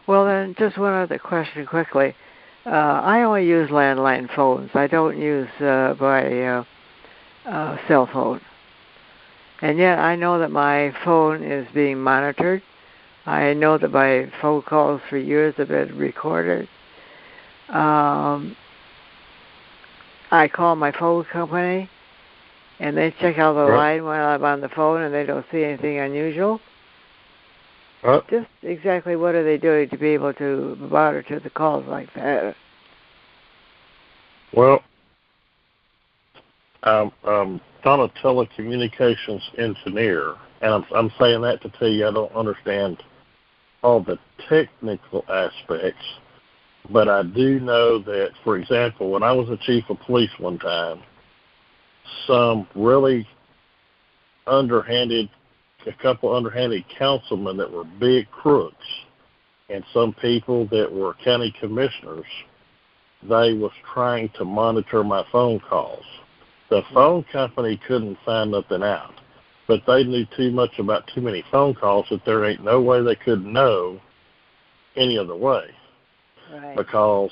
Well, then, just one other question quickly. I only use landline phones. I don't use my cell phone. And yet I know that my phone is being monitored. I know that my phone calls for years have been recorded. I call my phone company, and they check out the line while I'm on the phone, and they don't see anything unusual. Just exactly what are they doing to be able to monitor the calls like that? Well, I'm not a telecommunications engineer, and I'm saying that to tell you I don't understand all the technical aspects, but I do know that, for example, when I was a chief of police one time, some really a couple underhanded councilmen that were big crooks, and some people that were county commissioners, they was trying to monitor my phone calls. The phone company couldn't find nothing out, but they knew too much about too many phone calls that there ain't no way they could know any other way. Right. Because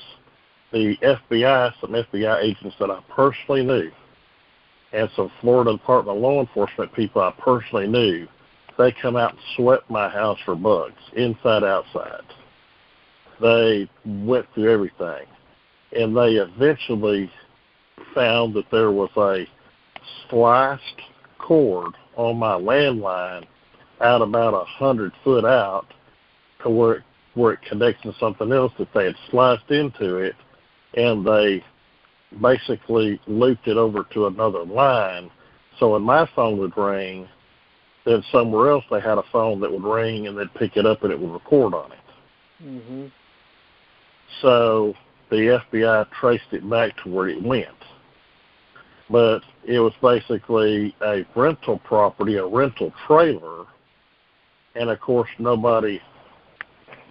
the FBI, some FBI agents that I personally knew, and some Florida Department of Law Enforcement people I personally knew, they come out and swept my house for bugs, inside, outside. They went through everything, and they eventually found that there was a sliced cord on my landline out about 100 foot out to where it connects to something else that they had sliced into it, and they basically looped it over to another line. So when my phone would ring, then somewhere else they had a phone that would ring, and they'd pick it up and it would record on it. Mm-hmm. So the FBI traced it back to where it went. But it was basically a rental property, a rental trailer, and of course nobody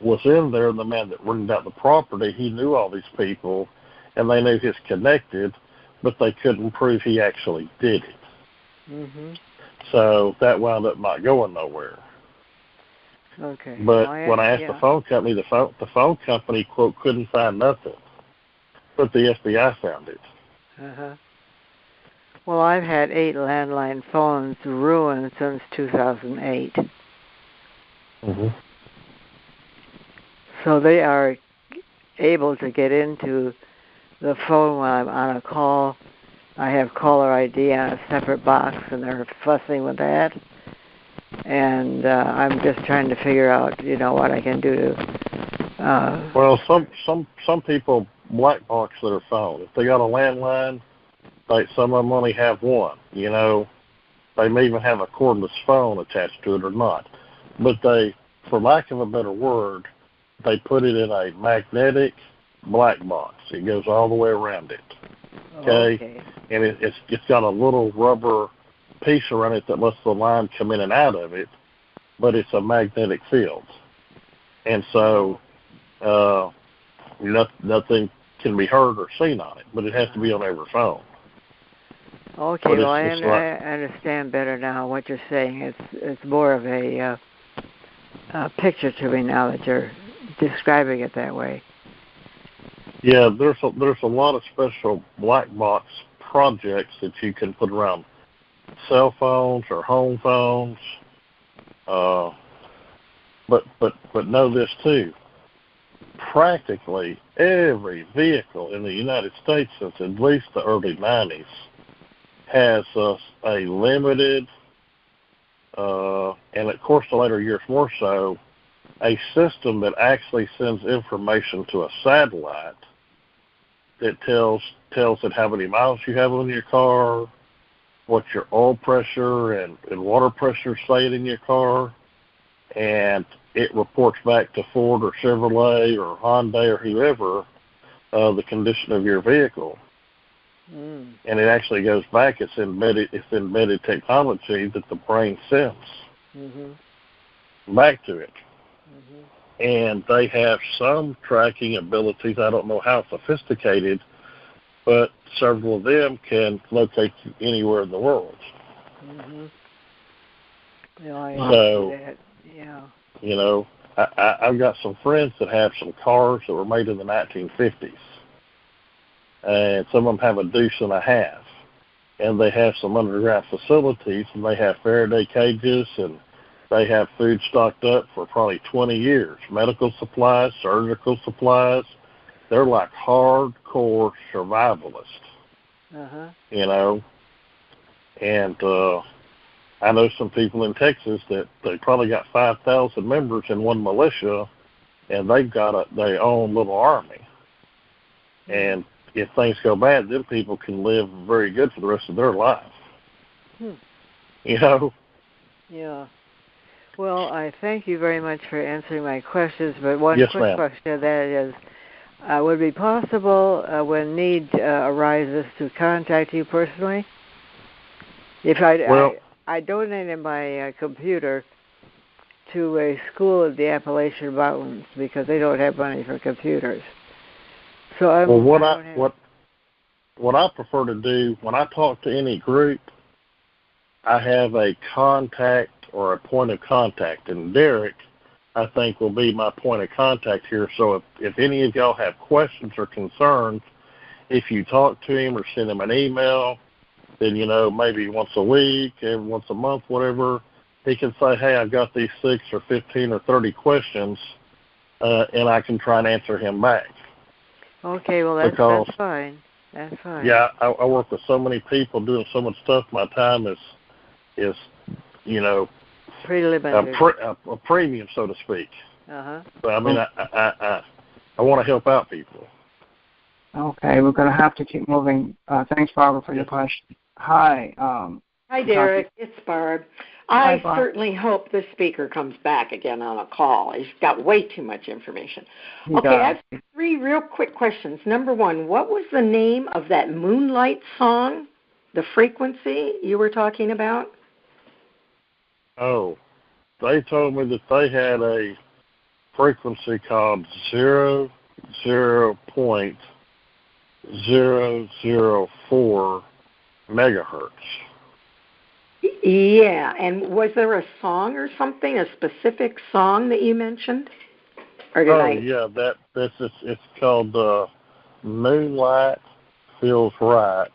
was in there. The man that rented out the property, he knew all these people, and they knew he's connected, but they couldn't prove he actually did it. Mm-hmm. So that wound up not going nowhere. Okay. But when I asked the phone company, the phone company, quote, couldn't find nothing, but the FBI found it. Uh-huh. Well, I've had 8 landline phones ruined since 2008. Mm-hmm. So they are able to get into the phone while I'm on a call. I have caller ID on a separate box, and they're fussing with that. And I'm just trying to figure out, what I can do to. Well, some people black box their phone. If they got a landline, some of them only have one. They may even have a cordless phone attached to it or not. But they, for lack of a better word, they put it in a magnetic black box. It goes all the way around it. Okay. And it's got a little rubber piece around it that lets the line come in and out of it, but it's a magnetic field. And so nothing can be heard or seen on it, but it has to be on every phone. Okay, well, I understand better now what you're saying. It's more of a picture to me now that you're describing it that way. Yeah, there's a lot of special black box projects that you can put around cell phones or home phones. But know this too. Practically every vehicle in the United States since at least the early 90s has a limited, and of course the later years more so, a system that actually sends information to a satellite that tells it how many miles you have on your car, what your oil pressure and water pressure saying in your car, and it reports back to Ford or Chevrolet or Hyundai or whoever the condition of your vehicle. And it actually goes back. It's embedded technology that the brain sends back to it. And they have some tracking abilities. I don't know how sophisticated, but several of them can locate you anywhere in the world. Yeah, I so, that. Yeah. I've got some friends that have some cars that were made in the 1950s, and some of them have a deuce and a half, and they have some underground facilities, and they have Faraday cages, and they have food stocked up for probably 20 years. Medical supplies, surgical supplies. They're like hardcore survivalists, you know. And I know some people in Texas that they probably got 5,000 members in one militia, and they've got their own little army. And if things go bad, them people can live very good for the rest of their life. You know? Yeah. Well, I thank you very much for answering my questions, but one quick question, that is, would it be possible when need arises to contact you personally? If I donated my computer to a school in the Appalachian Mountains because they don't have money for computers. So what I prefer to do when I talk to any group, I have a contact or a point of contact, and Derek, I think, will be my point of contact here. So if any of y'all have questions or concerns, if you talk to him or send him an email, then, you know, maybe once a week, every once a month, whatever, he can say, hey, I've got these 6 or 15 or 30 questions, and I can try and answer him back. Okay, well, that's fine. That's fine. Yeah, I work with so many people doing so much stuff. My time is you know, pretty limited. A premium, so to speak. But I mean, I want to help out people. Okay, we're going to have to keep moving. Thanks, Barbara, for your question. Hi. Hi, Derek. It's Barb. Hi, Barb. Certainly hope the speaker comes back again on a call. He's got way too much information. He Okay, does. I have 3 real quick questions. Number 1, what was the name of that Moonlight song, the frequency you were talking about? Oh, they told me that they had a frequency called 0.004 megahertz. Yeah, and was there a song or something, a specific song that you mentioned? Or did yeah, it's called Moonlight Feels Right.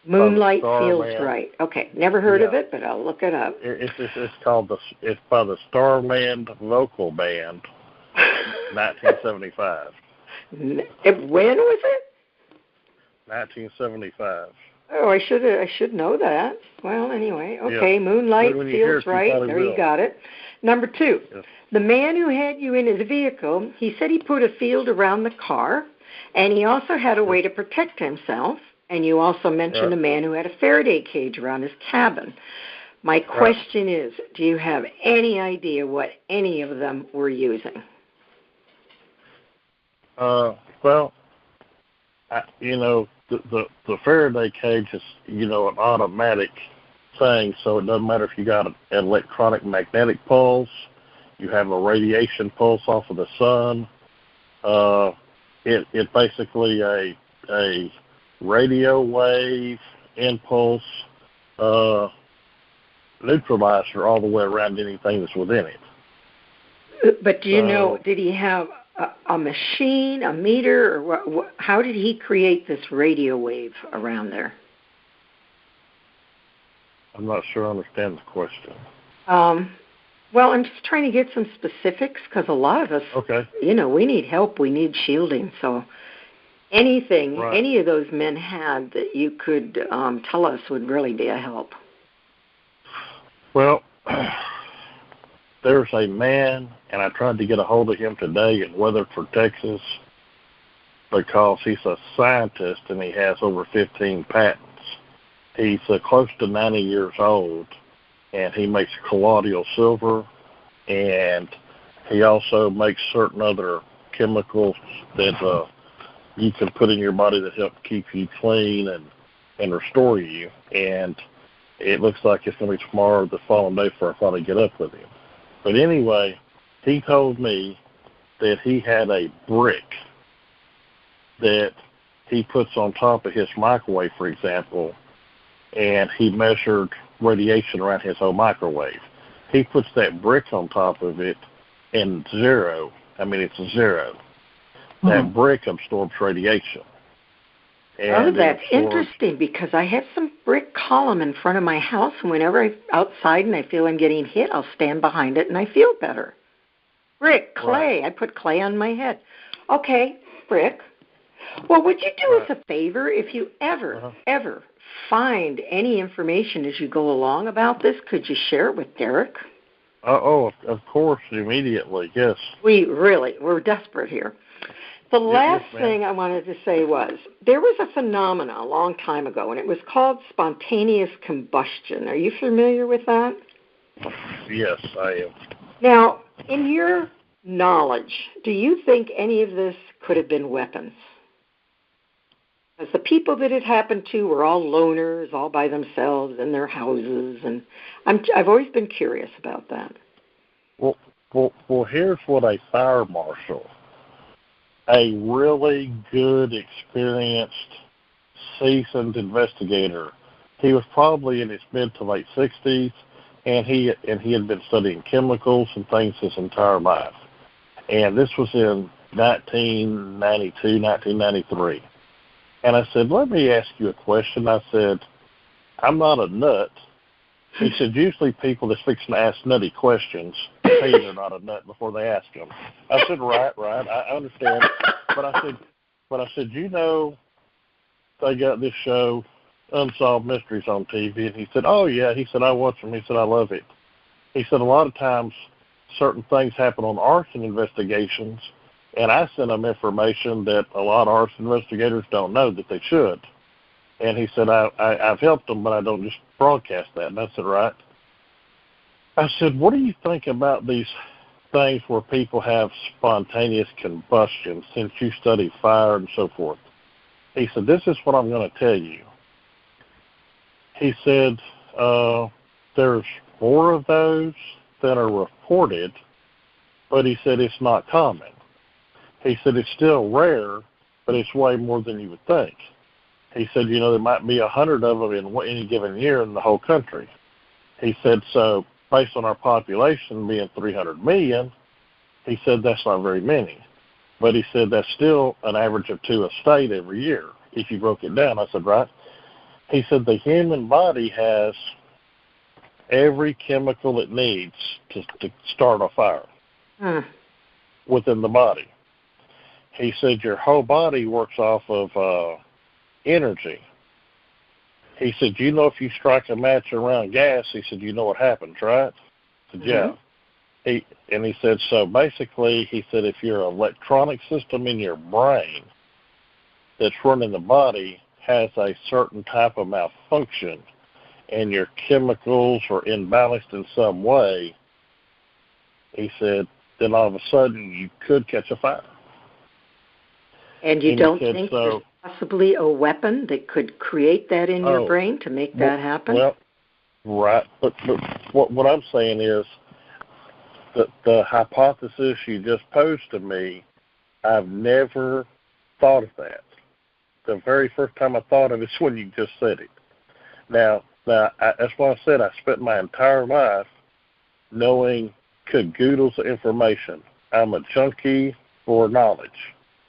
Moonlight Feels Right. Okay, never heard of it, but I'll look it up. It's called it's by the Starland Vocal Band, 1975. When was it? 1975. Oh, I should know that. Well, anyway, okay. Yeah. Moonlight Feels Right. There you got it. Number 2, the man who had you in his vehicle, he said he put a field around the car, and he also had a way to protect himself. And you also mentioned a man who had a Faraday cage around his cabin. My question is, do you have any idea what any of them were using? Well, you know, the Faraday cage is, you know, an automatic thing, so it doesn't matter if you got an electronic magnetic pulse, you have a radiation pulse off of the sun. It's basically a radio wave impulse neutralizer all the way around anything that's within it. But do you know, did he have a machine, a meter, or what, how did he create this radio wave around there? I'm not sure I understand the question. Well, I'm just trying to get some specifics because a lot of us, you know, we need help, we need shielding, so anything any of those men had that you could tell us would really be a help. Well, there's a man, and I tried to get a hold of him today in Weatherford, Texas, because he's a scientist and he has over 15 patents. He's close to 90 years old, and he makes colloidal silver, and he also makes certain other chemicals that you can put in your body that help keep you clean and restore you. And it looks like it's going to be tomorrow or the following day before I finally get up with him. But anyway, he told me that he had a brick that he puts on top of his microwave, for example, and he measured radiation around his whole microwave. He puts that brick on top of it, and zero. I mean, it's a zero. That brick absorbs radiation. And that's interesting, because I have some brick column in front of my house, and whenever I'm outside and I feel I'm getting hit, I'll stand behind it and I feel better. Brick, clay. Right. I put clay on my head. Okay, brick. Well, would you do us a favor if you ever find any information as you go along about this? Could you share it with Derek? Of course, immediately, yes. We're desperate here. The last thing I wanted to say was, there was a phenomenon a long time ago, and it was called spontaneous combustion. Are you familiar with that? Yes, I am. Now, in your knowledge, do you think any of this could have been weapons? Because the people that it happened to were all loners, all by themselves in their houses, and I've always been curious about that. Well, here's what a fire marshal, a really good, experienced, seasoned investigator. He was probably in his mid to late 60s, and he had been studying chemicals and things his entire life. And this was in 1992, 1993. And I said, let me ask you a question. I said, I'm not a nut. He said, usually people that's fixing to ask nutty questions say they're not a nut before they ask them. I said, right, I understand. But I said, you know, they got this show, Unsolved Mysteries, on TV. And he said, oh, yeah. He said, I watch them. He said, I love it. He said, a lot of times certain things happen on arson investigations, and I send them information that a lot of arson investigators don't know that they should. And he said, I've helped them, but I don't just broadcast that. And I said, right. I said, what do you think about these things where people have spontaneous combustion, since you study fire and so forth? He said, this is what I'm going to tell you. He said, there's more of those than are reported, but he said it's not common. He said it's still rare, but it's way more than you would think. He said, you know, there might be 100 of them in any given year in the whole country. He said, so based on our population being 300 million, he said that's not very many. But he said that's still an average of 2 a state every year, if you broke it down. I said, right. He said the human body has every chemical it needs to start a fire within the body. He said your whole body works off of energy. He said, you know, if you strike a match around gas, he said, you know what happens, right? I said, yeah. He said, so basically, he said, if your electronic system in your brain that's running the body has a certain type of malfunction and your chemicals are imbalanced in some way, he said, then all of a sudden you could catch a fire. And you don't think there's possibly a weapon that could create that in your brain to make that happen? Well, right. But what I'm saying is that the hypothesis you just posed to me, I've never thought of that. The very first time I thought of it is when you just said it. Now that's why I said I spent my entire life knowing cagoodles of information. I'm a junkie for knowledge.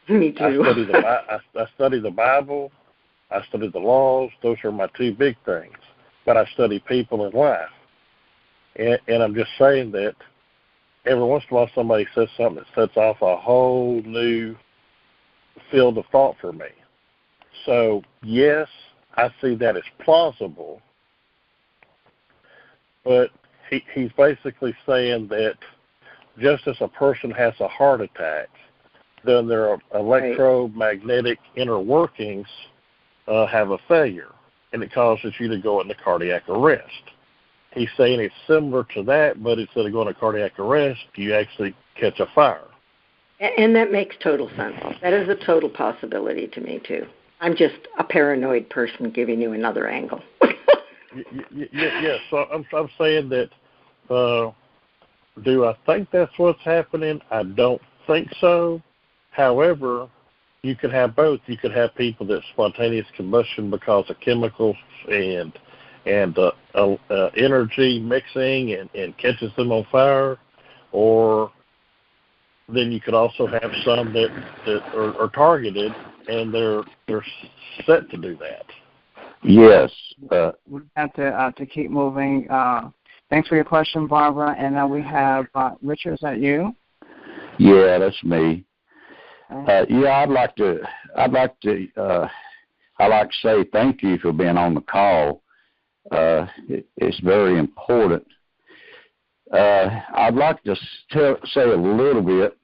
Me too. I study the Bible. I study the laws. Those are my 2 big things. But I study people in life. And I'm just saying that every once in a while somebody says something that sets off a whole new field of thought for me. So, yes, I see that as plausible. But he's basically saying that just as a person has a heart attack, then their electromagnetic inner workings have a failure, and it causes you to go into cardiac arrest. He's saying it's similar to that, but instead of going to cardiac arrest, you actually catch a fire. And that makes total sense. That is a total possibility to me, too. I'm just a paranoid person giving you another angle. Yeah, so I'm saying that, do I think that's what's happening? I don't think so. However, you could have both. You could have people that spontaneous combustion because of chemicals and energy mixing and catches them on fire, or then you could also have some that are targeted, and they're set to do that. Yes. We have to keep moving. Thanks for your question, Barbara. And now we have Richard. Is that you? Yeah, that's me. Yeah, I'd like to say thank you for being on the call. It's very important. I'd like to say a little bit.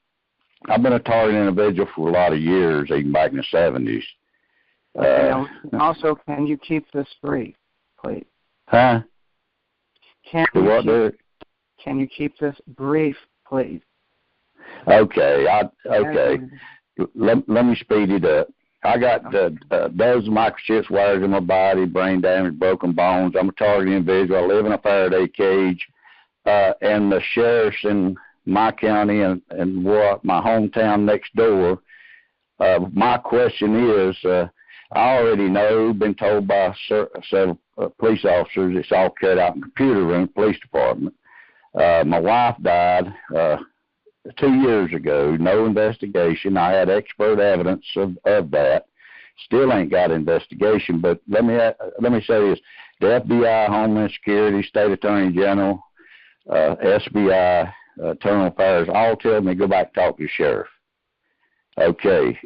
I've been a target individual for a lot of years, even back in the 70s. Also, can you keep this brief, please? Huh? Can you keep this brief, please? Okay. Let me speed it up. I got dozens of microchips wired in my body, brain damage, broken bones. I'm a target individual. I live in a Faraday cage. And the sheriffs in my county and my hometown next door, my question is, I already know, been told by several police officers, it's all carried out in the computer room, police department. My wife died 2 years ago, no investigation. I had expert evidence of that. Still ain't got investigation, but let me say this. The FBI, Homeland Security, State Attorney General, SBI, Internal Affairs, all tell me go back and talk to the sheriff. Okay,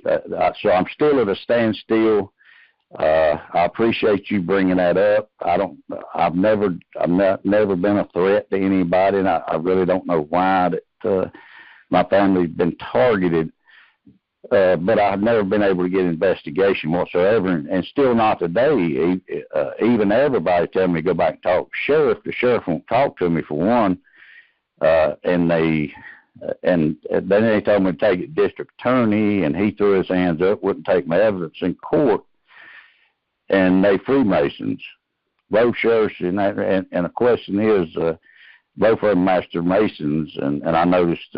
so I'm still at a standstill. I appreciate you bringing that up. I've never been a threat to anybody, and I really don't know why that my family's been targeted. But I've never been able to get investigation whatsoever, and still not today. Even everybody telling me to go back and talk to the sheriff. The sheriff won't talk to me for one, and then they told me to take it to district attorney, and he threw his hands up, wouldn't take my evidence in court, and they Freemasons, both sheriffs, and the question is. Both of them master Masons, and I noticed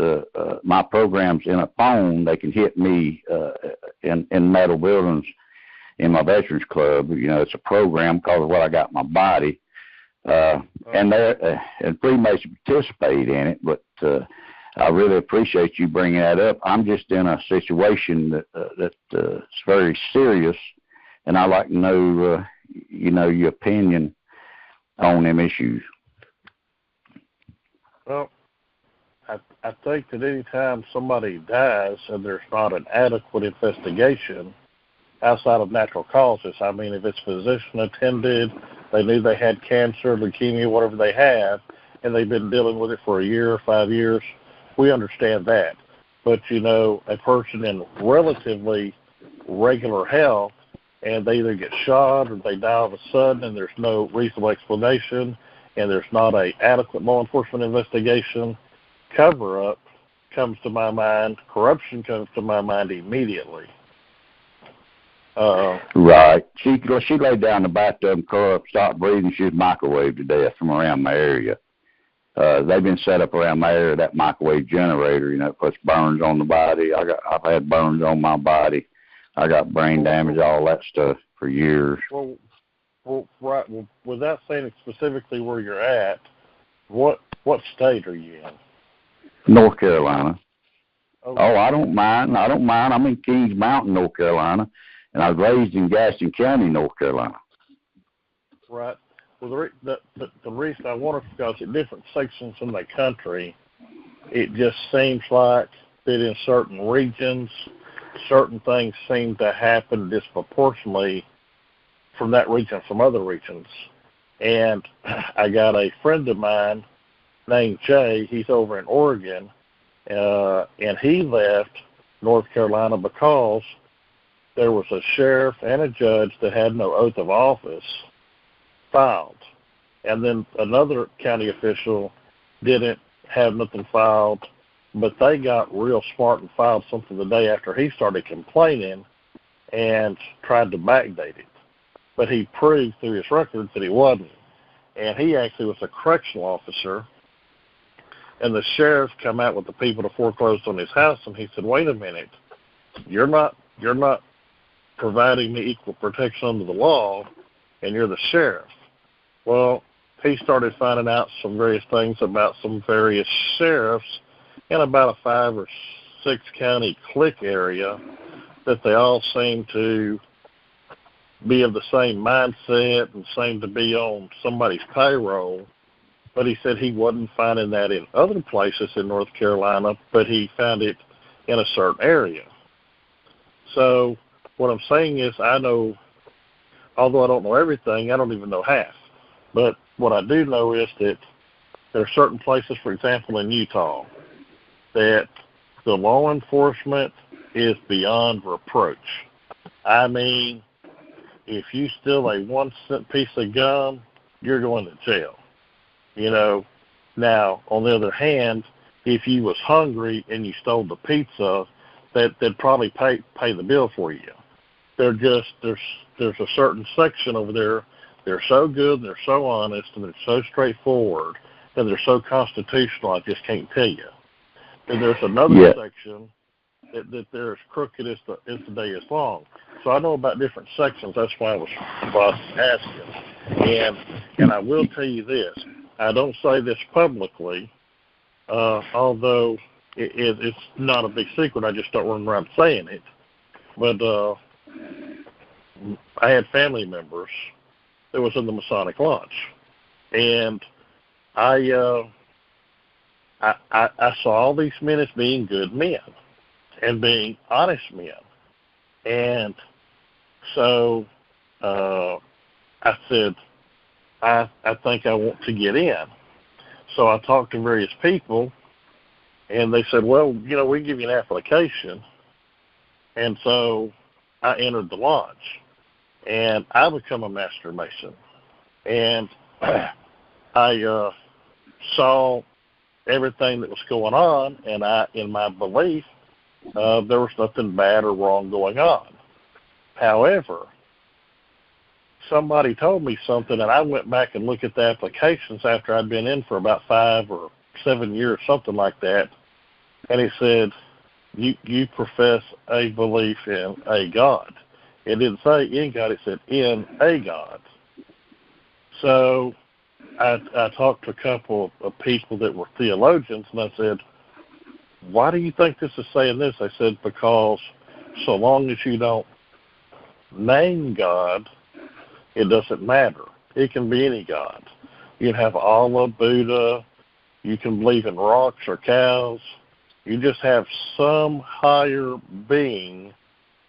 my programs in a phone, they can hit me in metal buildings in my Veterans Club. You know, it's a program because of what I got in my body. And Freemasons participate in it, but I really appreciate you bringing that up. I'm just in a situation that's very serious, and I'd like to know, your opinion on them issues. Well, I think that any time somebody dies and there's not an adequate investigation outside of natural causes, I mean, if it's physician attended, they knew they had cancer, leukemia, whatever they have, and they've been dealing with it for a year or 5 years, we understand that. But, a person in relatively regular health, and they either get shot or they die all of a sudden and there's no reasonable explanation, and there's not an adequate law enforcement investigation, cover-up comes to my mind, corruption comes to my mind immediately. Right. She laid down in the bathtub and curled up, stopped breathing. She was microwaved to death from around my area. They've been set up around my area, that microwave generator, it puts burns on the body. I've had burns on my body. I got brain damage, all that stuff for years. Well, right. Well, without saying specifically where you're at, what state are you in? North Carolina. Okay. Oh, I don't mind. I'm in Kings Mountain, North Carolina, and I was raised in Gaston County, North Carolina. Right. Well, the reason I wonder is because in different sections in the country, it just seems like that in certain regions, certain things seem to happen disproportionately from that region, from other regions. And I got a friend of mine named Jay. He's over in Oregon, and he left North Carolina because there was a sheriff and a judge that had no oath of office filed. And then another county official didn't have nothing filed, but they got real smart and filed something the day after he started complaining and tried to backdate it. But he proved through his records that he wasn't. And he actually was a correctional officer. And the sheriff come out with the people to foreclose on his house, and he said, wait a minute, you're not providing me equal protection under the law, and you're the sheriff. Well, he started finding out some various things about some various sheriffs, and about a 5 or six-county clique area that they all seem to be of the same mindset and seem to be on somebody's payroll. But he said he wasn't finding that in other places in North Carolina, but he found it in a certain area. So what I'm saying is I know, although I don't know everything, I don't even know half. But what I do know is that there are certain places, for example, in Utah, that the law enforcement is beyond reproach. I mean, if you steal a 1-cent piece of gum, you're going to jail. You know, now, on the other hand, if you was hungry and you stole the pizza, they'd probably pay the bill for you. They're just, there's a certain section over there. They're so good, and they're so honest, and they're so straightforward, and they're so constitutional, I just can't tell you. And there's another section that they're as crooked as the day is long. So I know about different sections. That's why I was asking. And I will tell you this. I don't say this publicly, although it's not a big secret. I just don't run around saying it. But I had family members that was in the Masonic Lodge, and I saw all these men as being good men and being honest men. And so I said, I think I want to get in. So I talked to various people, and they said, well, you know, we can give you an application. And so I entered the lodge, and I become a Master Mason. And I saw everything that was going on, and in my belief, there was nothing bad or wrong going on. However, somebody told me something, and I went back and looked at the applications after I'd been in for about 5 or 7 years, something like that, and he said, you profess a belief in a God. It didn't say in God, it said in a God. So I talked to a couple of people that were theologians, and I said, why do you think this is saying this? I said, because so long as you don't name God, it doesn't matter. It can be any God. You can have Allah, Buddha. You can believe in rocks or cows. You just have some higher being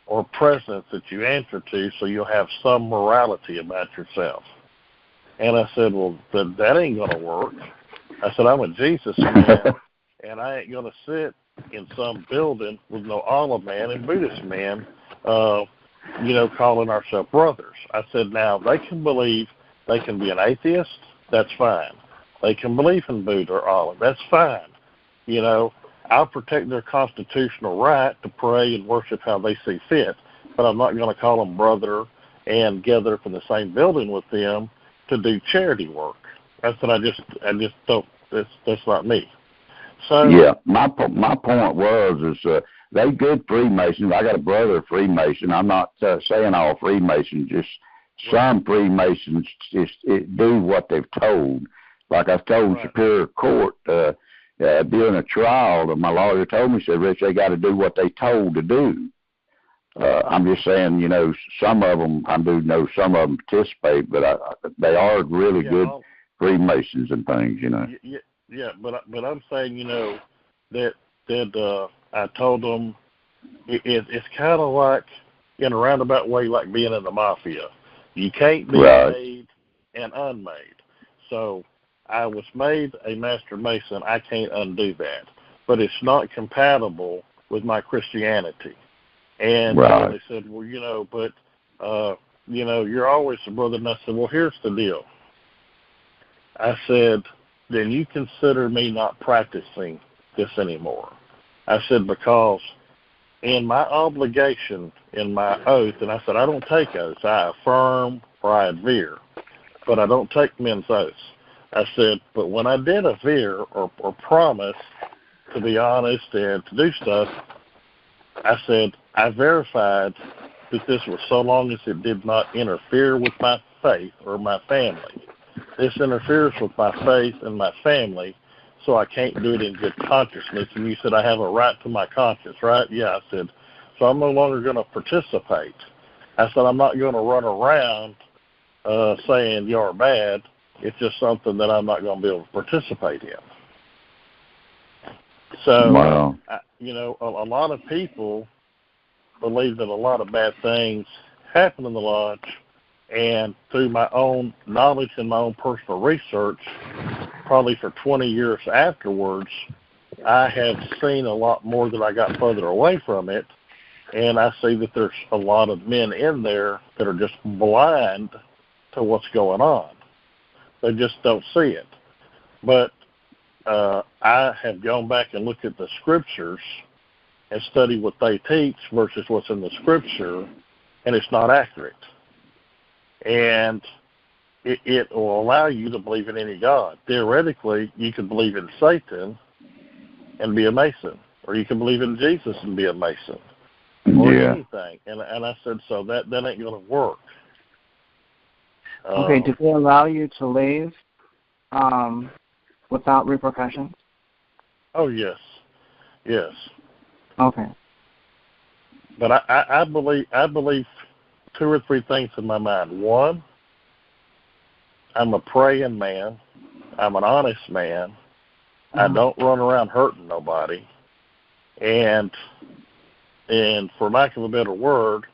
or presence that you answer to, so you'll have some morality about yourself. And I said, well, that ain't going to work. I said, I'm a Jesus man, and I ain't going to sit in some building with no Allah man and Buddhist man, calling ourselves brothers. I said, now, they can believe, they can be an atheist, that's fine. They can believe in Buddha or Allah, that's fine. You know, I'll protect their constitutional right to pray and worship how they see fit, but I'm not going to call them brother and gather up in the same building with them to do charity work. That's what I just don't, that's not me. So yeah, my point was they good Freemasons. I got a brother Freemason. I'm not saying all Freemasons, just some Freemasons just do what they've told. Like I told Superior Court during a trial, my lawyer told me, said, Rich, they got to do what they told to do. I'm just saying, you know, some of them, I do know some of them participate, but they are really good Freemasons and things, you know. Yeah, but I'm saying, you know, that I told them it's kind of like, in a roundabout way, like being in the mafia. You can't be made and unmade. So I was made a Master Mason. I can't undo that. But it's not compatible with my Christianity. And they said, well, you know, but, you're always a brother. And I said, well, here's the deal. I said, then you consider me not practicing this anymore. I said, because in my obligation, in my oath, and I said, I don't take oaths. I affirm or I adhere, but I don't take men's oaths. I said, but when I did adhere or promise to be honest and to do stuff, I said, I verified that this was so long as it did not interfere with my faith or my family. This interferes with my faith and my family, so I can't do it in good consciousness. And you said I have a right to my conscience, right? Yeah, I said, so I'm no longer going to participate. I said, I'm not going to run around saying you're bad. It's just something that I'm not going to be able to participate in. So, wow. A lot of people believe that a lot of bad things happen in the lodge, and through my own knowledge and my own personal research, probably for 20 years afterwards, I have seen a lot more that I got further away from it, and I see that there's a lot of men in there that are just blind to what's going on. They just don't see it. But I have gone back and looked at the scriptures and studied what they teach versus what's in the scripture, and it's not accurate. And it will allow you to believe in any God. Theoretically, you could believe in Satan and be a Mason, or you can believe in Jesus and be a Mason, or anything. And I said, so that ain't going to work. Okay, did they allow you to leave without repercussions? Oh, yes. Yes. Okay. But I believe two or three things in my mind. One, I'm a praying man. I'm an honest man. I don't run around hurting nobody. And for lack of a better word,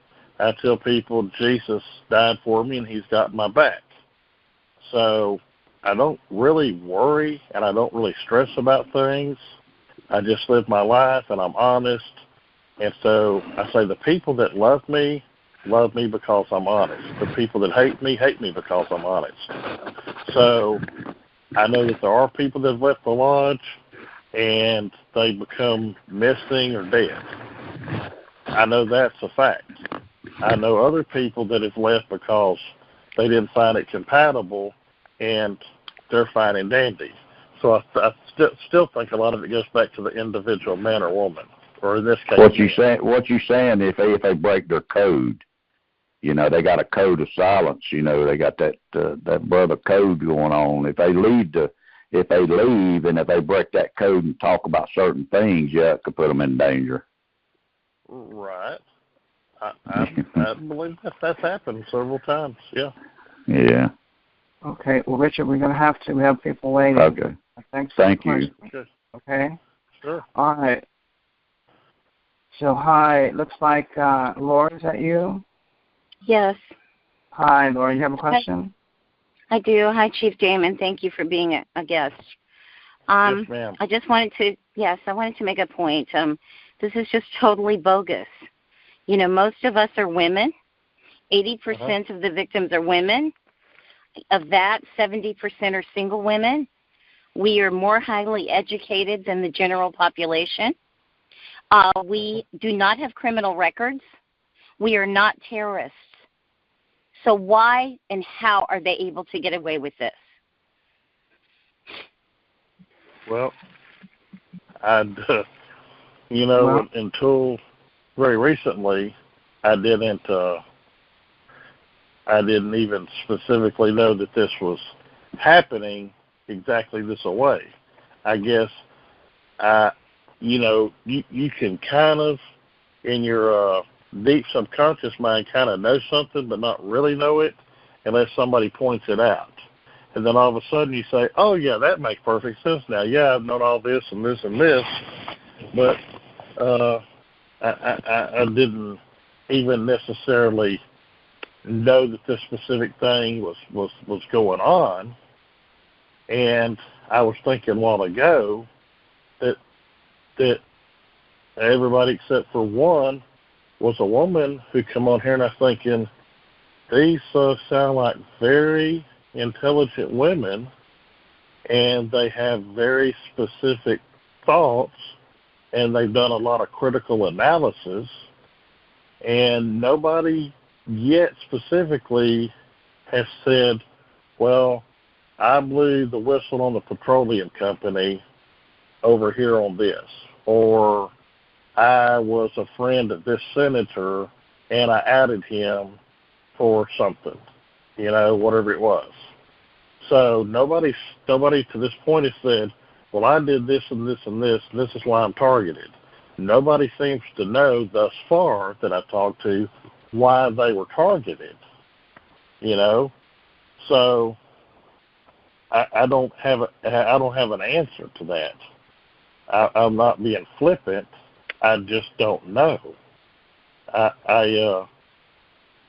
I tell people Jesus died for me and he's got my back. So I don't really worry and I don't really stress about things. I just live my life and I'm honest. And so I say the people that love me because I'm honest. The people that hate me because I'm honest. So I know that there are people that have left the lodge and they become missing or dead. I know that's a fact. I know other people that have left because they didn't find it compatible and they're fine and dandy. So I still think a lot of it goes back to the individual man or woman, or in this case. What you saying? If they break their code, they got a code of silence. They got that brother code going on. If they leave and if they break that code and talk about certain things, it could put them in danger. Right. I believe that's happened several times. Yeah. Yeah. Okay. Well, Richard, we have people waiting. Okay. Thank you. Okay. Sure. All right. So, hi. Looks like Laura, is that you? Yes. Hi, Laura. You have a question? I do. Hi, Chief Daymond. Thank you for being a guest. Yes, ma'am. I wanted to make a point. This is just totally bogus. Most of us are women. 80% of the victims are women. Of that, 70% are single women. We are more highly educated than the general population. We do not have criminal records. We are not terrorists. So why and how are they able to get away with this? Well, until very recently, I didn't even specifically know that this was happening exactly this way. I guess, you can kind of, in your deep subconscious mind, kind of know something, but not really know it unless somebody points it out. And then all of a sudden you say, oh, yeah, that makes perfect sense now. Yeah, I've known all this and this and this, but I didn't even necessarily know that this specific thing was going on. And I was thinking a while ago that everybody except for one was a woman who come on here, and I'm thinking, these sound like very intelligent women, and they have very specific thoughts, and they've done a lot of critical analysis, and nobody yet specifically has said, well, I blew the whistle on the petroleum company over here on this, or I was a friend of this senator and I outed him for something, whatever it was. So nobody to this point has said, well, I did this and this and this, and this is why I'm targeted. Nobody seems to know thus far that I've talked to why they were targeted, So I don't have an answer to that. I'm not being flippant. I just don't know.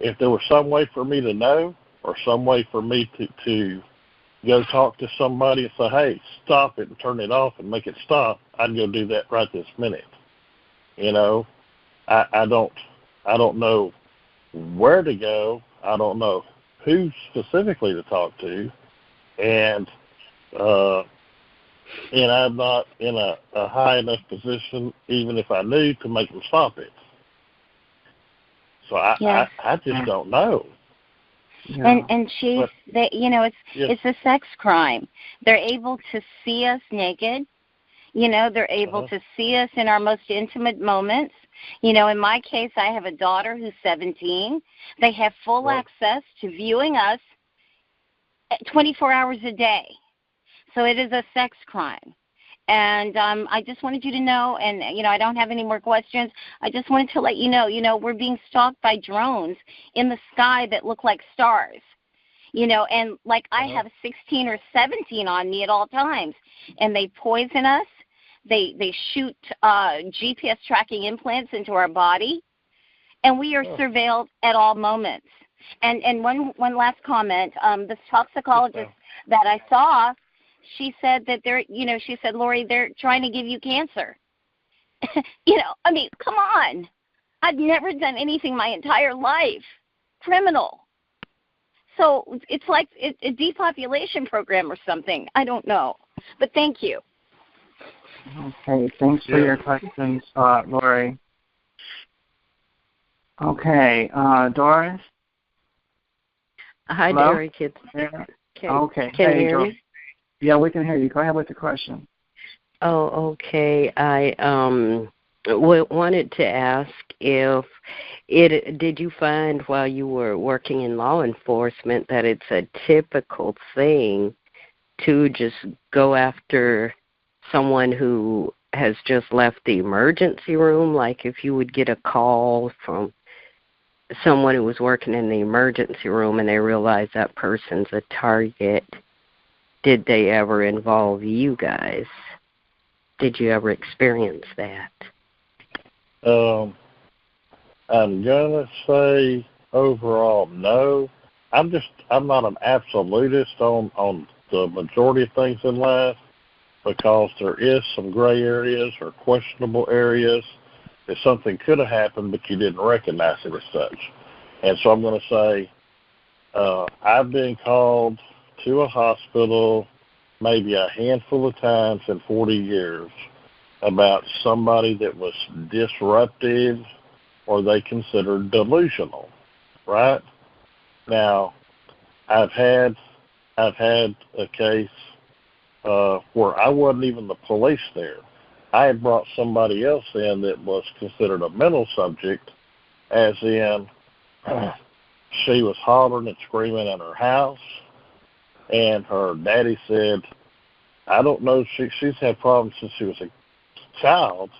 If there was some way for me to know, or some way for me to go talk to somebody and say, hey, stop it and turn it off and make it stop, I'd go do that right this minute. I don't know where to go. I don't know who specifically to talk to, and I'm not in a high enough position, even if I knew, to make them stop it. So I just don't know. Yeah. And Chief, it's a sex crime. They're able to see us naked. They're able to see us in our most intimate moments. In my case, I have a daughter who's 17. They have full access to viewing us 24 hours a day. So it is a sex crime. And I just wanted you to know, and, I don't have any more questions. I just wanted to let you know, we're being stalked by drones in the sky that look like stars, and like I have 16 or 17 on me at all times, and they poison us. They shoot GPS tracking implants into our body, and we are surveilled at all moments. And one last comment, this toxicologist that I saw, she said that she said, Lori, they're trying to give you cancer. Come on. I've never done anything my entire life. Criminal. So it's like a depopulation program or something. I don't know. But thank you. Okay, thanks for your questions, Lori. Okay, Doris? Hi, Hello? Derek. Okay. Can you hear me? Yeah, we can hear you. Go ahead with the question. Oh, okay. I wanted to ask did you find while you were working in law enforcement that it's a typical thing to just go after someone who has just left the emergency room? Like if you would get a call from someone who was working in the emergency room and they realize that person's a target, did they ever involve you guys? Did you ever experience that? I'm gonna say overall no. I'm not an absolutist on the majority of things in life, because there is some gray areas or questionable areas that something could have happened but you didn't recognize it as such. And so I'm going to say I've been called to a hospital maybe a handful of times in 40 years about somebody that was disruptive or they considered delusional, right? Now, I've had a case where I wasn't even the police there. I had brought somebody else in that was considered a mental subject, as in she was hollering and screaming in her house, and her daddy said, I don't know, she's had problems since she was a child,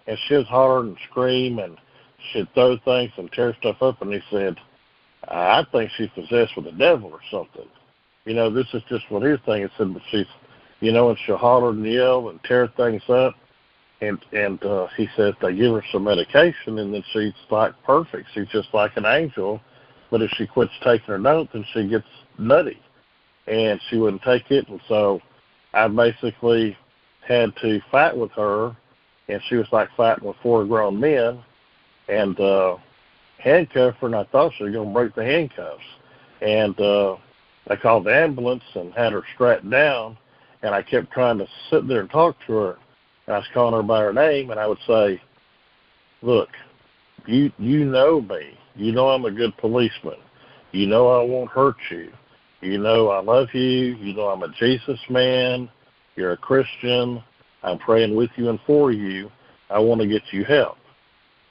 and she was hollering and scream, and she'd throw things and tear stuff up, and he said, I think she's possessed with the devil or something. This is just what his thing is. Said, but she's, and she'll holler and yell and tear things up, and he said they give her some medication, and then she's like perfect. She's just like an angel, but if she quits taking her note, then she gets nutty, and she wouldn't take it, and so I basically had to fight with her, and she was like fighting with 4 grown men, and handcuff her, and I thought she was going to break the handcuffs. And they called the ambulance and had her strapped down, and I kept trying to sit there and talk to her. And I was calling her by her name, and I would say, look, you know me. You know I'm a good policeman. You know I won't hurt you. You know I love you. You know I'm a Jesus man. You're a Christian. I'm praying with you and for you. I want to get you help.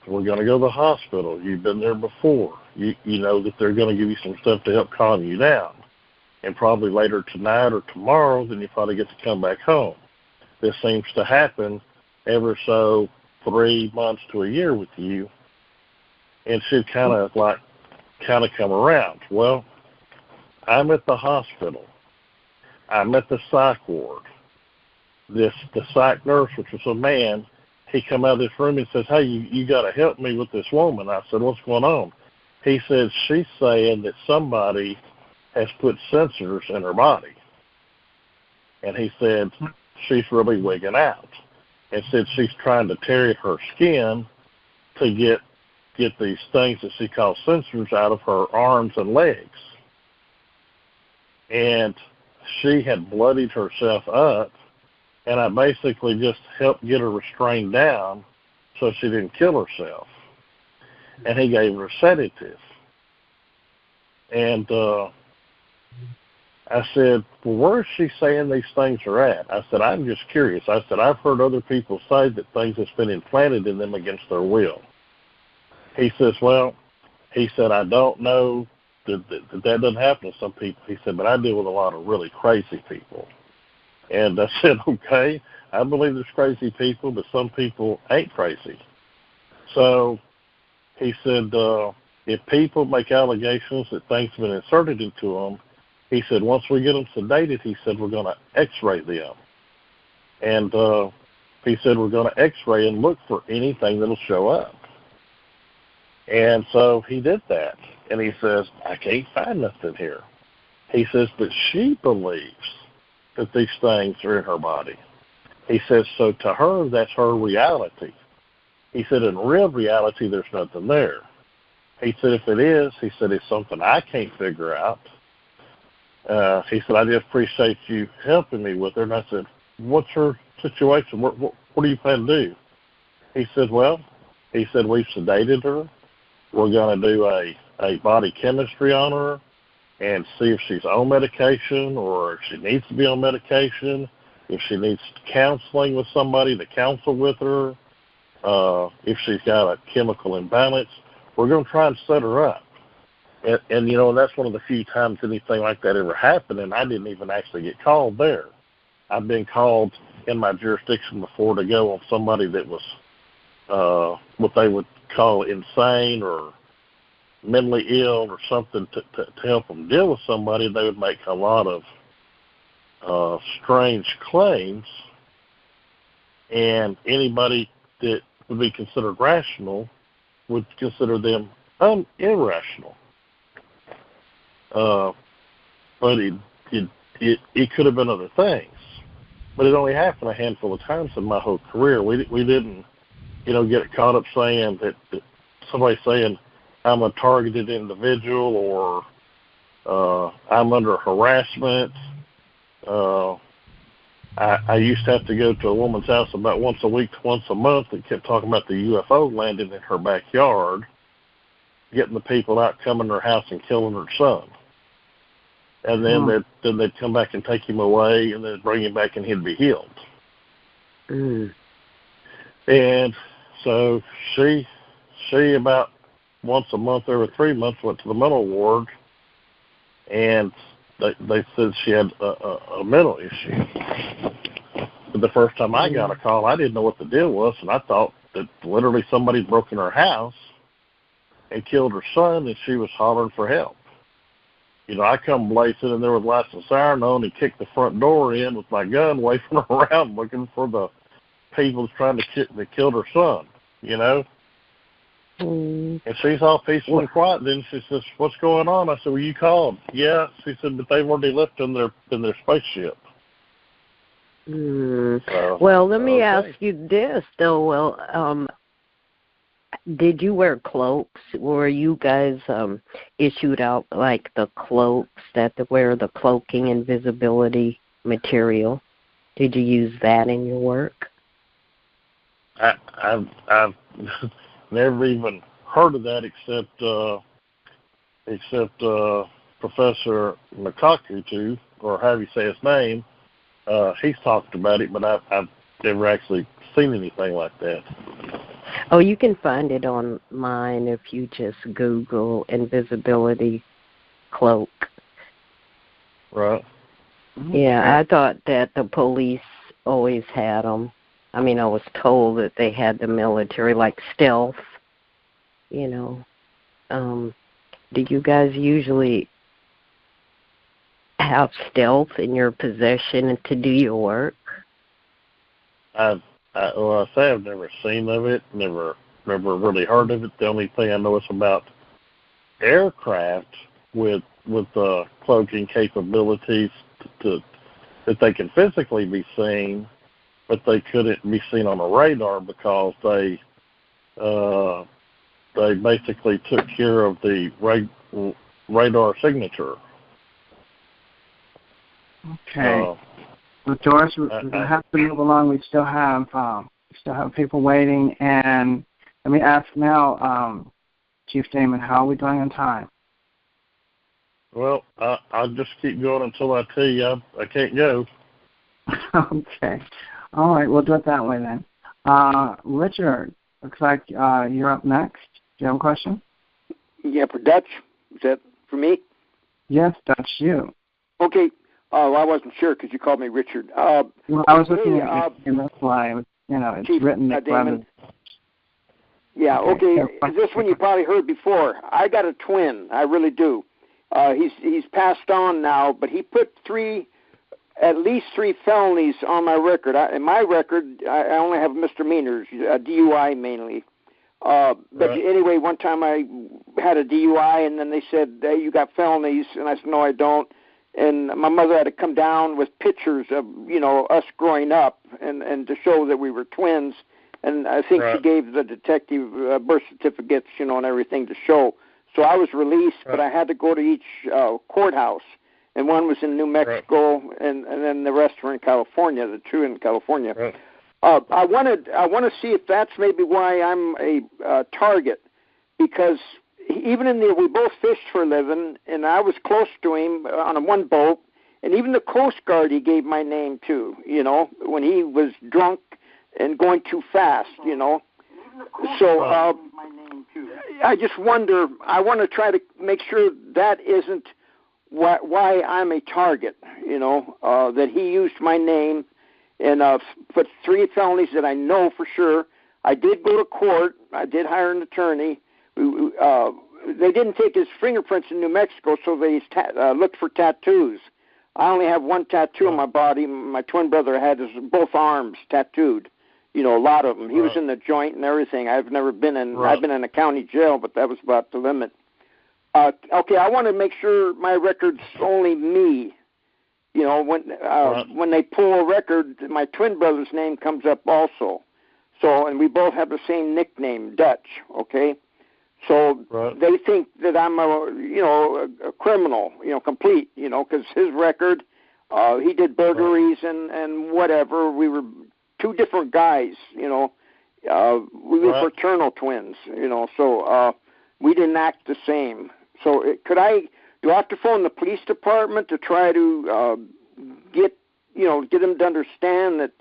We're going to go to the hospital. You've been there before. You know that they're going to give you some stuff to help calm you down. And probably later tonight or tomorrow, then you probably get to come back home. this seems to happen every so 3 months to a year with you. And she'd kind of come around. Well, I'm at the hospital. I'm at the psych ward. The psych nurse, which was a man, he come out of this room and says, hey, you got to help me with this woman. I said, what's going on? He said, she's saying that somebody has put sensors in her body. And he said, she's really wigging out. And said she's trying to tear her skin to get these things that she calls sensors out of her arms and legs. And she had bloodied herself up, and I basically just helped get her restrained down so she didn't kill herself. And he gave her a sedative. And I said, well, where is she saying these things are at? I said, I'm just curious. I said, I've heard other people say that things have been implanted in them against their will. He says, well, he said, I don't know that doesn't happen to some people. He said, but I deal with a lot of really crazy people. And I said, okay, I believe there's crazy people, but some people ain't crazy. So he said, if people make allegations that things have been inserted into them, he said, once we get them sedated, he said, we're going to x-ray them. And he said, we're going to x-ray and look for anything that'll show up. And so he did that. And he says, I can't find nothing here. He says, but she believes that these things are in her body. He says, so to her, that's her reality. He said, in real reality, there's nothing there. He said, if it is, he said, it's something I can't figure out. He said, I just appreciate you helping me with her. And I said, what's her situation? What do you plan to do? He said, well, he said, we've sedated her. We're going to do a body chemistry on her and see if she's on medication or if she needs to be on medication, if she needs counseling with somebody to counsel with her, if she's got a chemical imbalance. We're going to try and set her up. And, you know, that's one of the few times anything like that ever happened, and I didn't even actually get called there. I've been called in my jurisdiction before to go on somebody that was what they would call insane or mentally ill or something to help them deal with somebody. They would make a lot of strange claims, and anybody that would be considered rational would consider them irrational. But it could have been other things. But it only happened a handful of times in my whole career. We didn't, you know, get caught up saying that somebody saying I'm a targeted individual or I'm under harassment. I used to have to go to a woman's house about once a week to once a month that kept talking about the UFO landing in her backyard, getting the people out, coming to her house and killing her son. And then they'd come back and take him away, and they'd bring him back and he'd be healed. Mm. And so she about once a month, every 3 months, went to the mental ward, and they said she had a mental issue. But the first time I got a call, I didn't know what the deal was, and I thought that literally somebody broke in her house and killed her son, and she was hollering for help. You know, I come blazing in there with lights and siren on and kicked the front door in with my gun, waving around, looking for the people trying to kill her son, you know. And she's all peaceful and quiet. Then she says, what's going on? I said, well, you called. Yeah. She said, but they've already left in their spaceship. Well, let me ask you this, though. Well, did you wear cloaks? Were you guys issued out, like, the cloaks that wear the cloaking invisibility material? Did you use that in your work? I've never even heard of that except Professor Makaku, or however you say his name. He's talked about it, but I've never actually seen anything like that. Oh, you can find it online if you just Google invisibility cloak. Right. Yeah, I thought that the police always had them. I mean, I was told that they had the military, like stealth, you know. Do you guys usually have stealth in your possession to do your work? I say I've never seen of it, never really heard of it. The only thing I know is about aircraft with cloaking capabilities that they can physically be seen, but they couldn't be seen on a radar because they basically took care of the radar signature. Okay. Well, Doris, we have to move along. We still have people waiting, and let me ask now, Chief Daymond, how are we doing on time? Well, I'll just keep going until I tell you I can't go. Okay. All right, we'll do it that way then. Richard, looks like you're up next. Do you have a question? Yeah, for Dutch. Is that for me? Yes, that's you. Okay. I wasn't sure because you called me Richard. Well, I was looking at you, and that's why it's Chief, written Daymond. Yeah, okay. This one you probably heard before. I got a twin. I really do. He's passed on now, but he put at least three felonies on my record. In my record, I only have misdemeanors, DUI mainly. But anyway, one time I had a DUI, and then they said, hey, you got felonies, and I said, no, I don't. And my mother had to come down with pictures of, us growing up and to show that we were twins. And I think she gave the detective birth certificates, and everything to show. So I was released, but I had to go to each courthouse. And one was in New Mexico, and then the rest were in California, the two in California. I want to see if that's maybe why I'm a target, because even we both fished for a living, and I was close to him on one boat, and even the Coast Guard he gave my name to, when he was drunk and going too fast, So I just wonder, I want to try to make sure that isn't why I'm a target, that he used my name and put three felonies that I know for sure. I did go to court. I did hire an attorney. They didn't take his fingerprints in New Mexico, so they looked for tattoos. I only have one tattoo on my body. My twin brother had both arms tattooed, a lot of them. He was in the joint and everything. I've never been in. I've been in a county jail, but that was about the limit. Okay, I want to make sure my record's only me. When they pull a record, my twin brother's name comes up also. So, and we both have the same nickname, Dutch. Okay. So they think that I'm a criminal, complete, because his record, he did burglaries and whatever. We were two different guys, we were fraternal twins, so we didn't act the same. So do I have to phone the police department to try to get them to understand that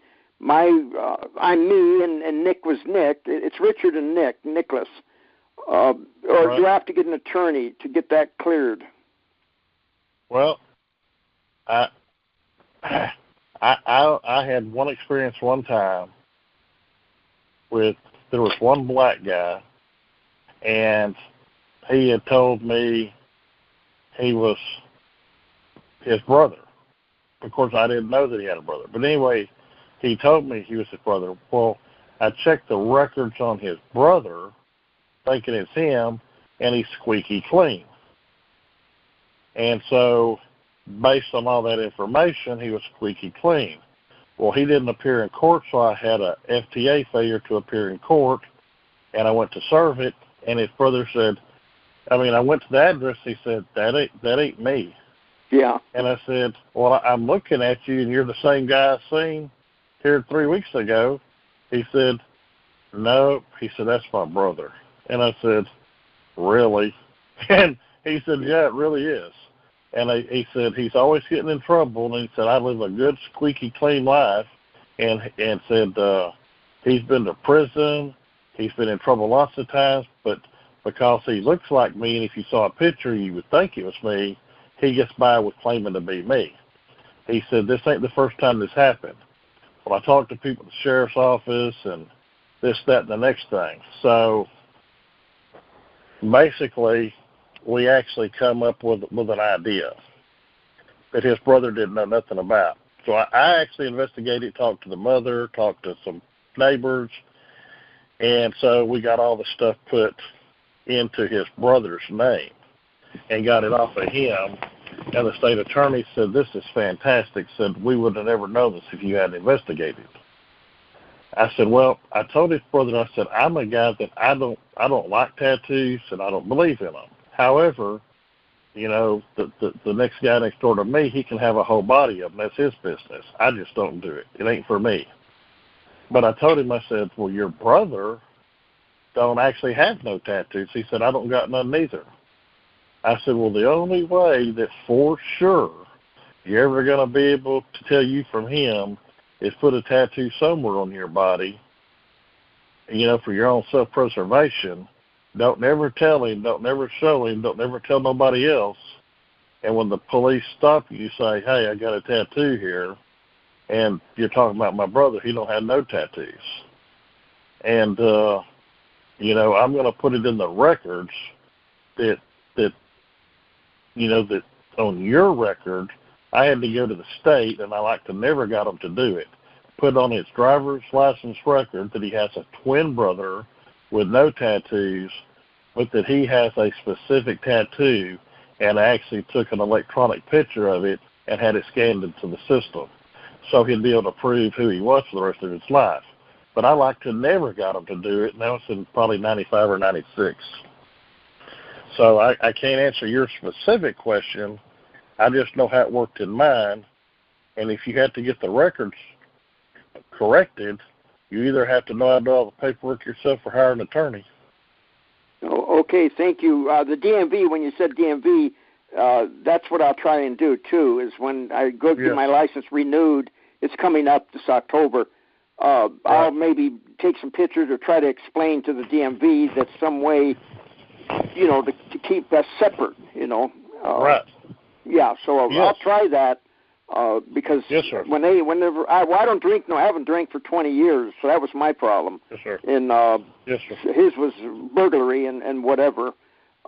I'm me and Nick was Nick? It's Richard and Nicholas. Or do I have to get an attorney to get that cleared? Well, I had one experience one time there was one black guy, and he had told me he was his brother. Of course, I didn't know that he had a brother. But anyway, he told me he was his brother. Well, I checked the records on his brother, thinking it's him, and he's squeaky clean. And so, based on all that information, he was squeaky clean. Well, he didn't appear in court, so I had a FTA failure to appear in court, and I went to serve it, and his brother said, I went to the address, he said, that ain't me. Yeah. And I said, well, I'm looking at you, and you're the same guy I seen here 3 weeks ago. He said, no. He said, that's my brother. And I said, really? And he said, yeah, it really is. And he said, he's always getting in trouble. And he said, I live a good, squeaky, clean life. And said, he's been to prison. He's been in trouble lots of times. But because he looks like me, and if you saw a picture, you would think it was me, he gets by with claiming to be me. He said, this ain't the first time this happened. Well, I talked to people at the sheriff's office and this, that, and the next thing. So basically, we actually come up with an idea that his brother didn't know nothing about. So I actually investigated, talked to the mother, talked to some neighbors, and so we got all the stuff put into his brother's name and got it off of him. And the state attorney said, "This is fantastic." Said, "We would have never known this if you hadn't investigated." I said, "Well," I told his brother, I said, "I'm a guy that I don't like tattoos and I don't believe in them. However, you know, the next guy next door to me, he can have a whole body of them. That's his business. I just don't do it. It ain't for me." But I told him, I said, "Well, your brother don't actually have no tattoos." He said, "I don't got none neither." I said, "Well, the only way that for sure you're ever going to be able to tell you from him is put a tattoo somewhere on your body, you know, for your own self-preservation. Don't never tell him, don't never show him, don't never tell nobody else. And when the police stop you, you say, 'Hey, I got a tattoo here,' and you're talking about my brother, he don't have no tattoos. And, you know, I'm going to put it in the records that, you know, that on your record, I had to go to the state, and I like to never got them to do it. Put on his driver's license record that he has a twin brother with no tattoos, but that he has a specific tattoo, and I actually took an electronic picture of it and had it scanned into the system. So he'd be able to prove who he was for the rest of his life. But I like to never got him to do it, and that was in probably 95 or 96. So I can't answer your specific question. I just know how it worked in mine. And if you had to get the records corrected, you either have to know how to do all the paperwork yourself or hire an attorney. Oh, okay, thank you. The DMV, when you said DMV, that's what I'll try and do, too, is when I go get my license renewed, it's coming up this October, I'll maybe take some pictures or try to explain to the DMV that some way, you know, to keep that separate, you know. Right. Yeah, so I'll try that because whenever I don't drink, I haven't drank for 20 years, so that was my problem. Yes, sir. And his was burglary and whatever.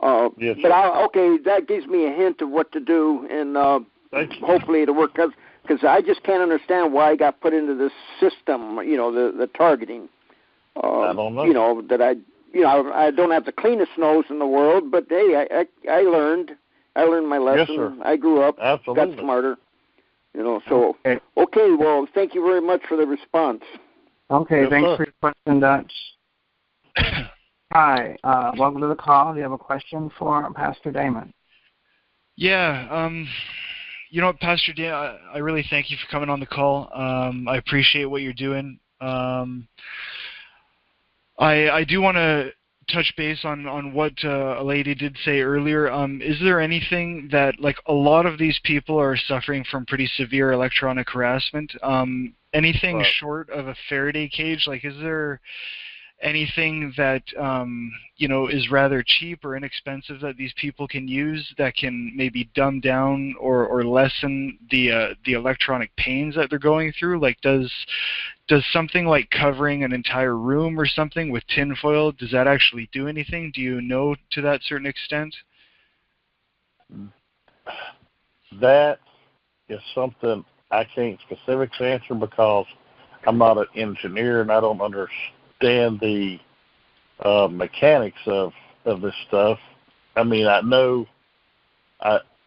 But that gives me a hint of what to do, and hopefully it'll work. Because I just can't understand why I got put into this system, you know, the targeting. I don't know. You know, that I don't have the cleanest nose in the world, but hey, I learned my lesson. Yes, sir. I grew up, Absolutely. got smarter. You know, so okay. Well, thank you very much for the response. Okay, yes, thanks sir. for your question, Dutch. Hi, welcome to the call. Do you have a question for Pastor Daymond? Yeah, you know what, Pastor Dan, I really thank you for coming on the call. I appreciate what you're doing. I do want to touch base on what a lady did say earlier. Is there anything that, like, a lot of these people are suffering from pretty severe electronic harassment? Anything short of a Faraday cage? Like, is there anything that you know, is rather cheap or inexpensive that these people can use that can maybe dumb down or lessen the electronic pains that they're going through? Like, does something like covering an entire room or something with tinfoil, does that actually do anything? Do you know to that certain extent? That is something I can't specifically answer because I'm not an engineer and I don't understand the mechanics of this stuff. I mean, I know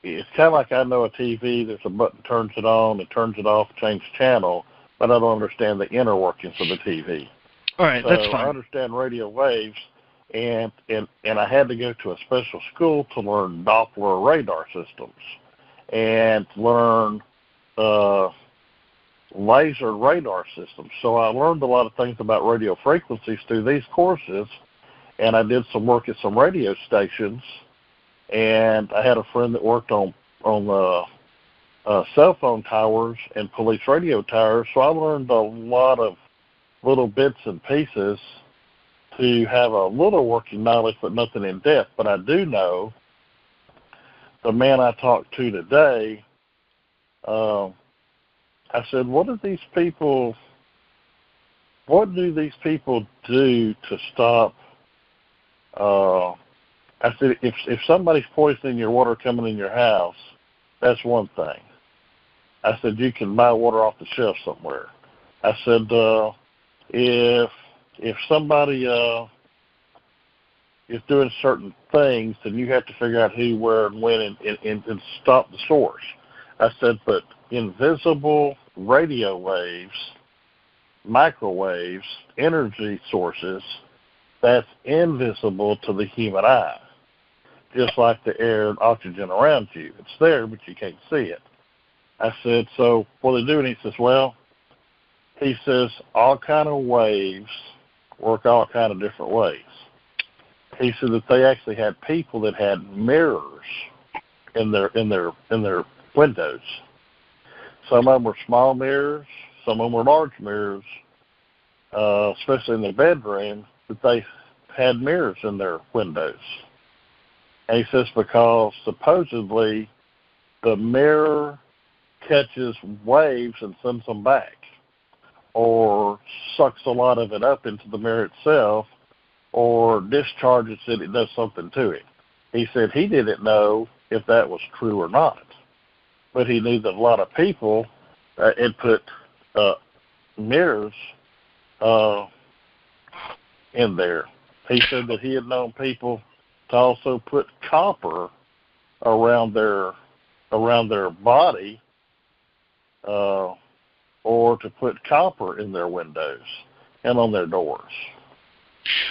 it's kind of like I know a TV. There's a button that turns it on, it turns it off, changes channel, but I don't understand the inner workings of the TV. All right, so that's fine. I understand radio waves, and I had to go to a special school to learn Doppler radar systems and learn laser radar systems. So I learned a lot of things about radio frequencies through these courses, and I did some work at some radio stations, and I had a friend that worked on cell phone towers and police radio towers, so I learned a lot of little bits and pieces to have a little working knowledge, but nothing in depth. But I do know the man I talked to today, I said, what do these people what do these people do to stop? I said, if somebody's poisoning your water coming in your house, that's one thing. I said, you can buy water off the shelf somewhere. I said, if somebody is doing certain things, then you have to figure out who, where, and when, and stop the source. I said, but invisible radio waves, microwaves, energy sources, that's invisible to the human eye, just like the air and oxygen around you. It's there, but you can't see it. I said, so what are they doing? He says, well, he says, all kind of waves work all kind of different ways. He said that they actually had people that had mirrors in their windows. Some of them were small mirrors, some of them were large mirrors, especially in their bedroom, that they had mirrors in their windows. And he says because supposedly the mirror catches waves and sends them back, or sucks a lot of it up into the mirror itself, or discharges it, it does something to it. He said he didn't know if that was true or not, but he knew that a lot of people had put mirrors in there. He said that he had known people to also put copper around their body, or to put copper in their windows and on their doors.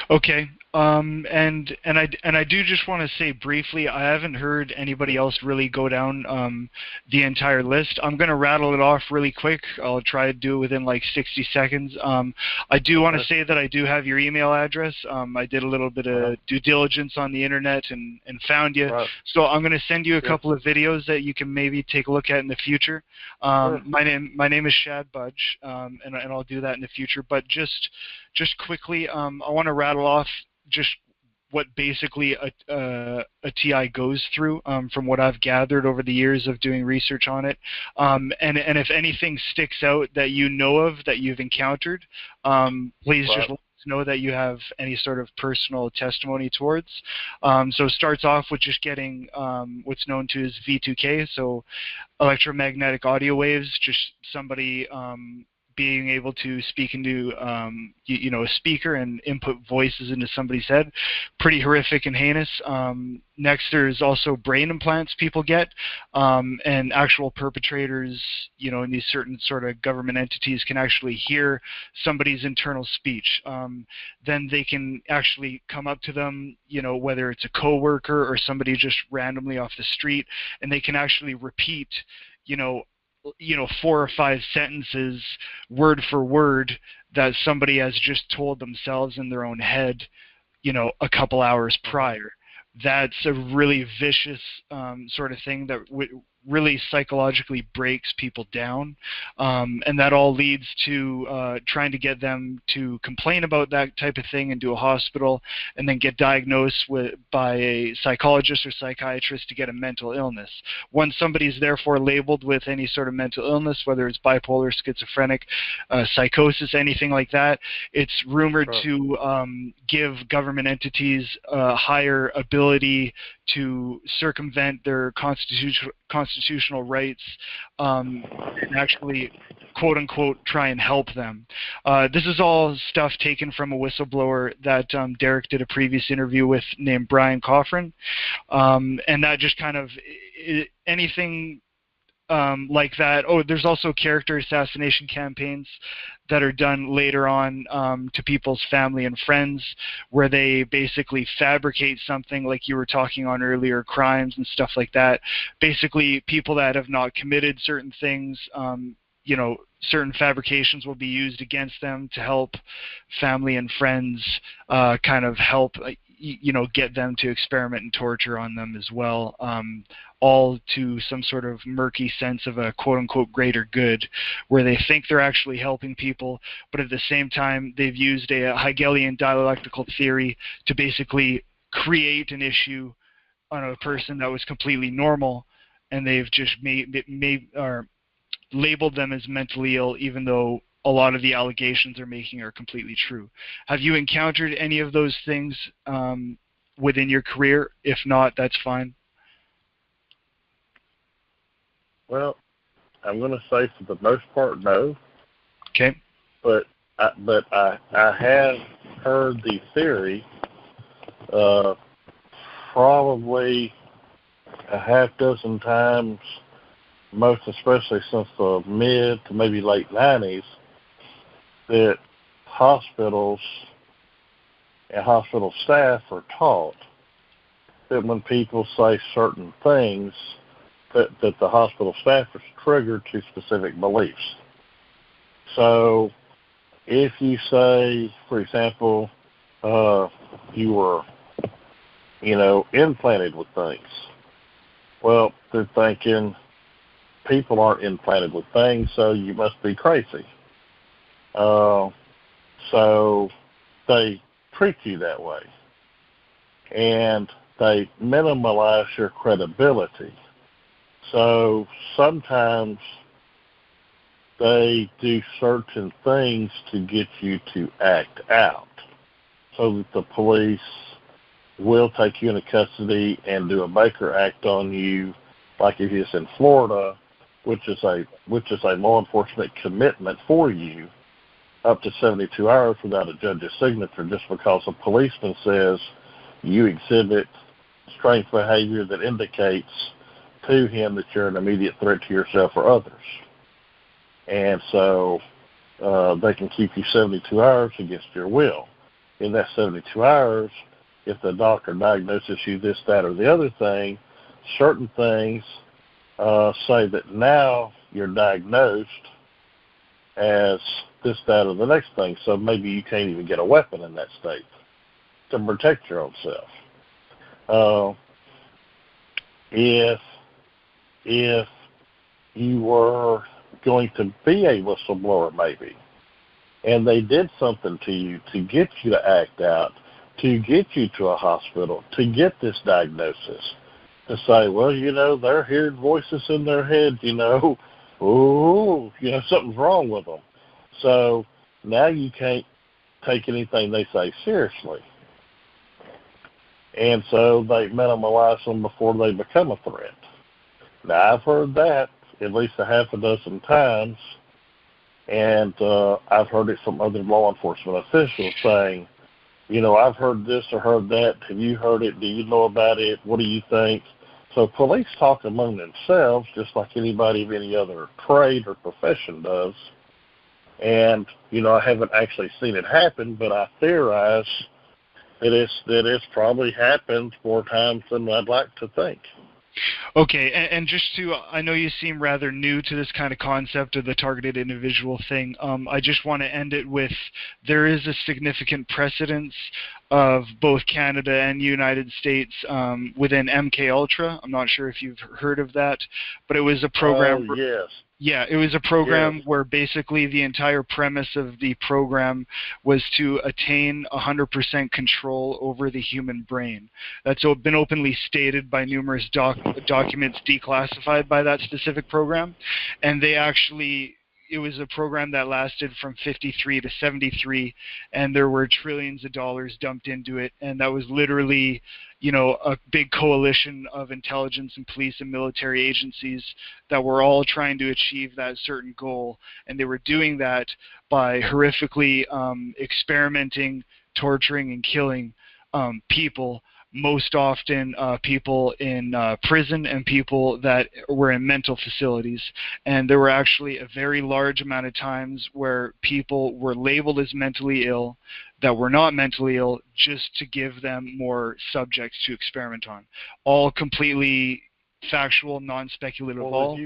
Okay, and I do just want to say briefly, I haven't heard anybody else really go down the entire list. I'm going to rattle it off really quick. I'll try to do it within like 60 seconds. I do want to say that I do have your email address. I did a little bit of due diligence on the internet and found you. Right. So I'm going to send you a couple of videos that you can maybe take a look at in the future. My name is Shad Budge, and I'll do that in the future. But just quickly, I want to rattle off just what basically a TI goes through from what I've gathered over the years of doing research on it. And if anything sticks out that you know of that you've encountered, please just let us know that you have any sort of personal testimony towards. So it starts off with just getting what's known to as V2K, so electromagnetic audio waves, just somebody being able to speak into a speaker and input voices into somebody's head. Pretty horrific and heinous. Next, there's also brain implants people get, and actual perpetrators, in these certain sort of government entities can actually hear somebody's internal speech. Then they can actually come up to them, whether it's a coworker or somebody just randomly off the street, and they can actually repeat, 4 or 5 sentences word for word that somebody has just told themselves in their own head, a couple hours prior. That's a really vicious sort of thing that really psychologically breaks people down, and that all leads to trying to get them to complain about that type of thing into a hospital and then get diagnosed by a psychologist or psychiatrist to get a mental illness. Once somebody's therefore labeled with any sort of mental illness, whether it's bipolar, schizophrenic, psychosis, anything like that, it's rumored to give government entities a higher ability to circumvent their constitutional rights and actually, quote unquote, try and help them. This is all stuff taken from a whistleblower that Derek did a previous interview with named Brian Coffrin, and that just kind of anything like that. Oh, there's also character assassination campaigns that are done later on to people's family and friends, where they basically fabricate something like you were talking on earlier, crimes and stuff like that. Basically, people that have not committed certain things, certain fabrications will be used against them to help family and friends kind of help get them to experiment and torture on them as well, all to some sort of murky sense of a quote-unquote greater good, where they think they're actually helping people, but at the same time they've used a Hegelian dialectical theory to basically create an issue on a person that was completely normal, and they've just labeled them as mentally ill, even though a lot of the allegations they're making are completely true. Have you encountered any of those things within your career? If not, that's fine. Well, I'm going to say for the most part, no. Okay. But I have heard the theory probably a half dozen times, most especially since the mid to maybe late 90s, that hospitals and hospital staff are taught that when people say certain things, that the hospital staff is triggered to specific beliefs. So if you say, for example, you were, implanted with things, well, they're thinking people aren't implanted with things, so you must be crazy. So they treat you that way, and they minimize your credibility. So sometimes they do certain things to get you to act out, so that the police will take you into custody and do a Baker Act on you, like it is in Florida, which is a law enforcement commitment for you, up to 72 hours without a judge's signature, just because a policeman says you exhibit strange behavior that indicates to him that you're an immediate threat to yourself or others. And so they can keep you 72 hours against your will. In that 72 hours, if the doctor diagnoses you this, that, or the other thing, certain things say that now you're diagnosed as this, that, or the next thing. So maybe you can't even get a weapon in that state to protect your own self. If you were going to be a whistleblower, maybe, and they did something to you to get you to act out, to get you to a hospital, to get this diagnosis, to say, well, they're hearing voices in their head, something's wrong with them. So now you can't take anything they say seriously. And so they minimize them before they become a threat. Now, I've heard that at least a half a dozen times, and I've heard it from other law enforcement officials saying, I've heard this or heard that. Have you heard it? Do you know about it? What do you think? So police talk among themselves just like anybody of any other trade or profession does. And, I haven't actually seen it happen, but I theorize that it's probably happened more times than I'd like to think. Okay, and just I know you seem rather new to this kind of concept of the targeted individual thing. I just want to end it with, there is a significant precedence of both Canada and United States within MKUltra. I'm not sure if you've heard of that, but it was a program. Oh, yes. Yeah, it was a program where basically the entire premise of the program was to attain 100% control over the human brain. That's been openly stated by numerous documents declassified by that specific program. And it was a program that lasted from 53 to 73, and there were trillions of dollars dumped into it, and that was literally, a big coalition of intelligence and police and military agencies that were all trying to achieve that certain goal, and they were doing that by horrifically experimenting, torturing, and killing people, most often people in prison and people that were in mental facilities. And there were actually a very large amount of times where people were labeled as mentally ill that were not mentally ill, just to give them more subjects to experiment on. All completely factual, non-speculative. Well,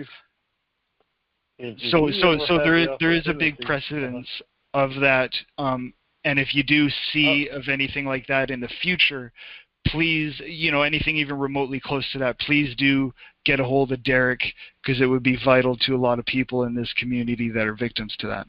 So there is a big precedence of that. And if you do see of anything like that in the future, please, anything even remotely close to that, please do get a hold of Derek, because it would be vital to a lot of people in this community that are victims to that.